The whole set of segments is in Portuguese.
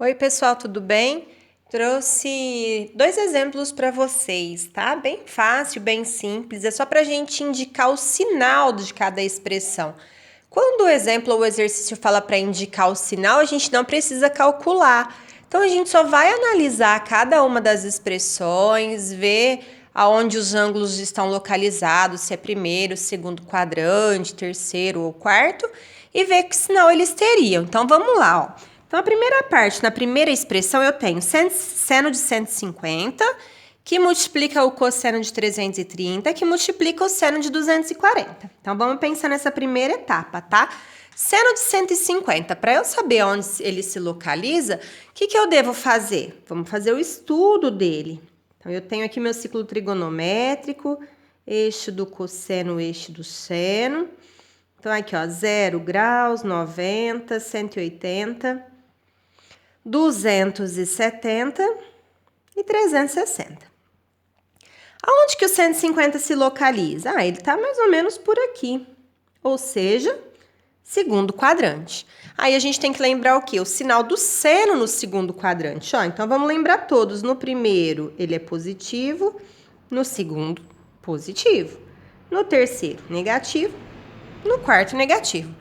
Oi, pessoal, tudo bem? Trouxe dois exemplos para vocês, tá? Bem fácil, bem simples, é só para a gente indicar o sinal de cada expressão. Quando o exemplo ou o exercício fala para indicar o sinal, a gente não precisa calcular. Então, a gente só vai analisar cada uma das expressões, ver aonde os ângulos estão localizados, se é primeiro, segundo quadrante, terceiro ou quarto, e ver que sinal eles teriam. Então, vamos lá, ó. Então, a primeira parte, na primeira expressão, eu tenho seno de 150, que multiplica o cosseno de 330, que multiplica o seno de 240. Então, vamos pensar nessa primeira etapa, tá? Seno de 150, para eu saber onde ele se localiza, o que eu devo fazer? Vamos fazer o estudo dele. Então, eu tenho aqui meu ciclo trigonométrico, eixo do cosseno, eixo do seno. Então, aqui, ó, 0 graus, 90, 180... 270 e 360. Aonde que o 150 se localiza? Ele está mais ou menos por aqui, ou seja, segundo quadrante. Aí a gente tem que lembrar o quê? O sinal do seno no segundo quadrante. Então vamos lembrar todos. No primeiro, ele é positivo. No segundo, positivo. No terceiro, negativo. No quarto, negativo.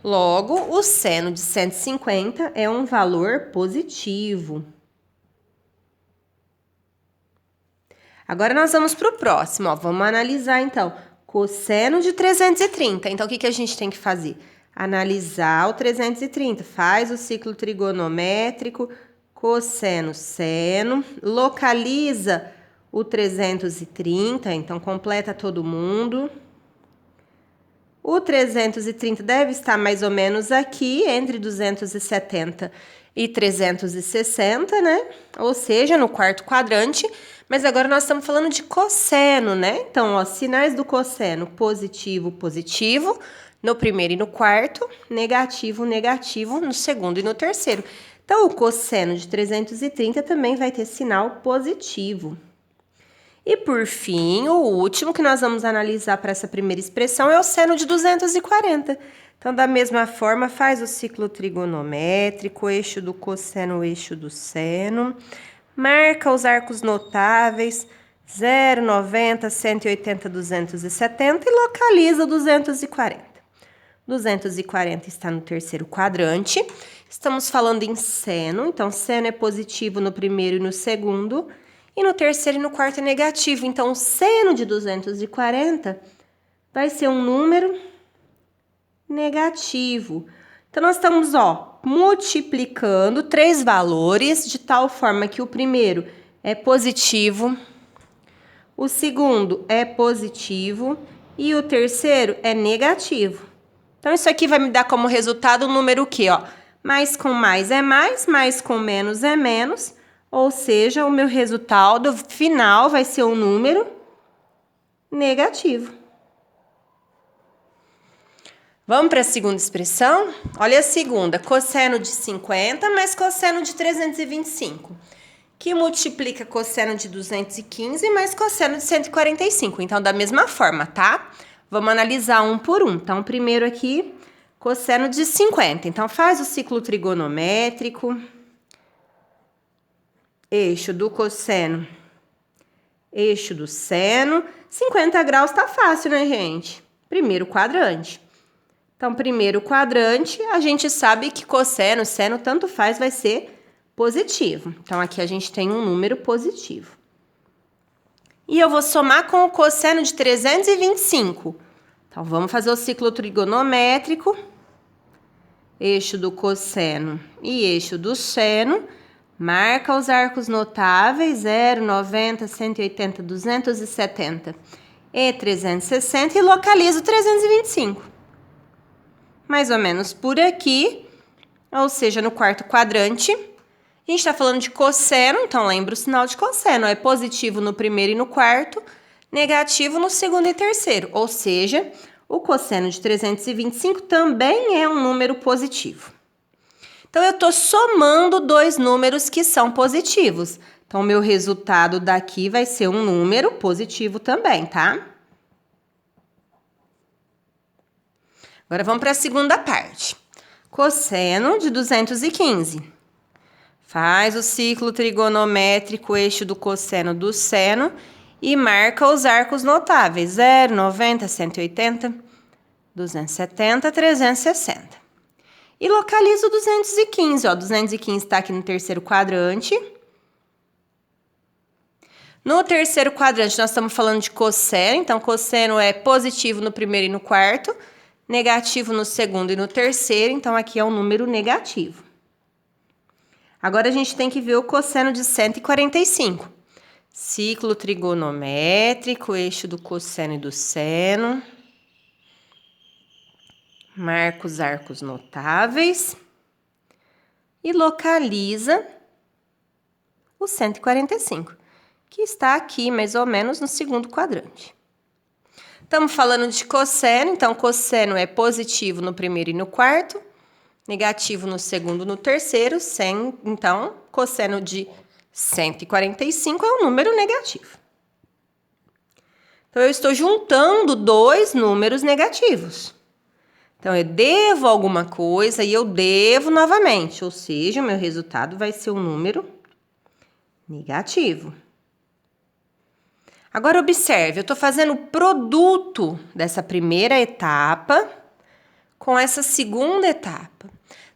Logo, o seno de 150 é um valor positivo. Agora, nós vamos para o próximo. Vamos analisar, então, cosseno de 330. Então, o que a gente tem que fazer? Analisar o 330. Faz o ciclo trigonométrico, cosseno, seno. Localiza o 330. Então, completa todo mundo. O 330 deve estar mais ou menos aqui, entre 270 e 360, né? Ou seja, no quarto quadrante. Mas agora nós estamos falando de cosseno, né? Então, ó, sinais do cosseno: positivo, positivo, no primeiro e no quarto, negativo, negativo, no segundo e no terceiro. Então, o cosseno de 330 também vai ter sinal positivo. E por fim, o último que nós vamos analisar para essa primeira expressão é o seno de 240. Então, da mesma forma, faz o ciclo trigonométrico, eixo do cosseno, eixo do seno. Marca os arcos notáveis, 0, 90, 180, 270 e localiza o 240. 240 está no terceiro quadrante. Estamos falando em seno, então seno é positivo no primeiro e no segundo. E no terceiro e no quarto é negativo. Então, o seno de 240 vai ser um número negativo. Então, nós estamos, multiplicando três valores de tal forma que o primeiro é positivo, o segundo é positivo e o terceiro é negativo. Então, isso aqui vai me dar como resultado um número o quê? Mais com mais com menos é menos. Ou seja, o meu resultado final vai ser um número negativo. Vamos para a segunda expressão? Olha a segunda, cosseno de 50 mais cosseno de 325, que multiplica cosseno de 215 mais cosseno de 145. Então, da mesma forma, tá? Vamos analisar um por um. Então, primeiro aqui, cosseno de 50. Então, faz o ciclo trigonométrico. Eixo do cosseno, eixo do seno. 50 graus tá fácil, né, gente? Primeiro quadrante. Então, primeiro quadrante, a gente sabe que cosseno, seno, tanto faz, vai ser positivo. Então, aqui a gente tem um número positivo. E eu vou somar com o cosseno de 325. Então, vamos fazer o ciclo trigonométrico. Eixo do cosseno e eixo do seno. Marca os arcos notáveis, 0, 90, 180, 270 e 360 e localiza o 325. Mais ou menos por aqui, ou seja, no quarto quadrante. A gente está falando de cosseno, então lembra o sinal de cosseno. É positivo no primeiro e no quarto, negativo no segundo e terceiro. Ou seja, o cosseno de 325 também é um número positivo. Então, eu estou somando dois números que são positivos. Então, o meu resultado daqui vai ser um número positivo também, tá? Agora, vamos para a segunda parte. Cosseno de 215. Faz o ciclo trigonométrico, eixo do cosseno do seno e marca os arcos notáveis: 0, 90, 180, 270, 360. E localiza o 215, ó. 215 está aqui no terceiro quadrante. No terceiro quadrante, nós estamos falando de cosseno. Então, cosseno é positivo no primeiro e no quarto, negativo no segundo e no terceiro. Então, aqui é um número negativo. Agora, a gente tem que ver o cosseno de 145. Ciclo trigonométrico, eixo do cosseno e do seno. Marca os arcos notáveis e localiza o 145, que está aqui mais ou menos no segundo quadrante. Estamos falando de cosseno, então cosseno é positivo no primeiro e no quarto, negativo no segundo e no terceiro, então cosseno de 145 é um número negativo. Então, eu estou juntando dois números negativos. Então, eu devo alguma coisa e eu devo novamente, ou seja, o meu resultado vai ser um número negativo. Agora, observe, eu estou fazendo o produto dessa primeira etapa com essa segunda etapa.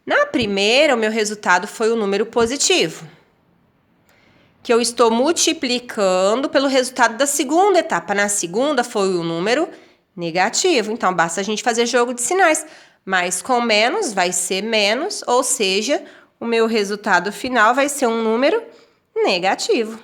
Na primeira, o meu resultado foi o número positivo, que eu estou multiplicando pelo resultado da segunda etapa. Na segunda, foi o número negativo. Então, basta a gente fazer jogo de sinais. Mais com menos vai ser menos, ou seja, o meu resultado final vai ser um número negativo.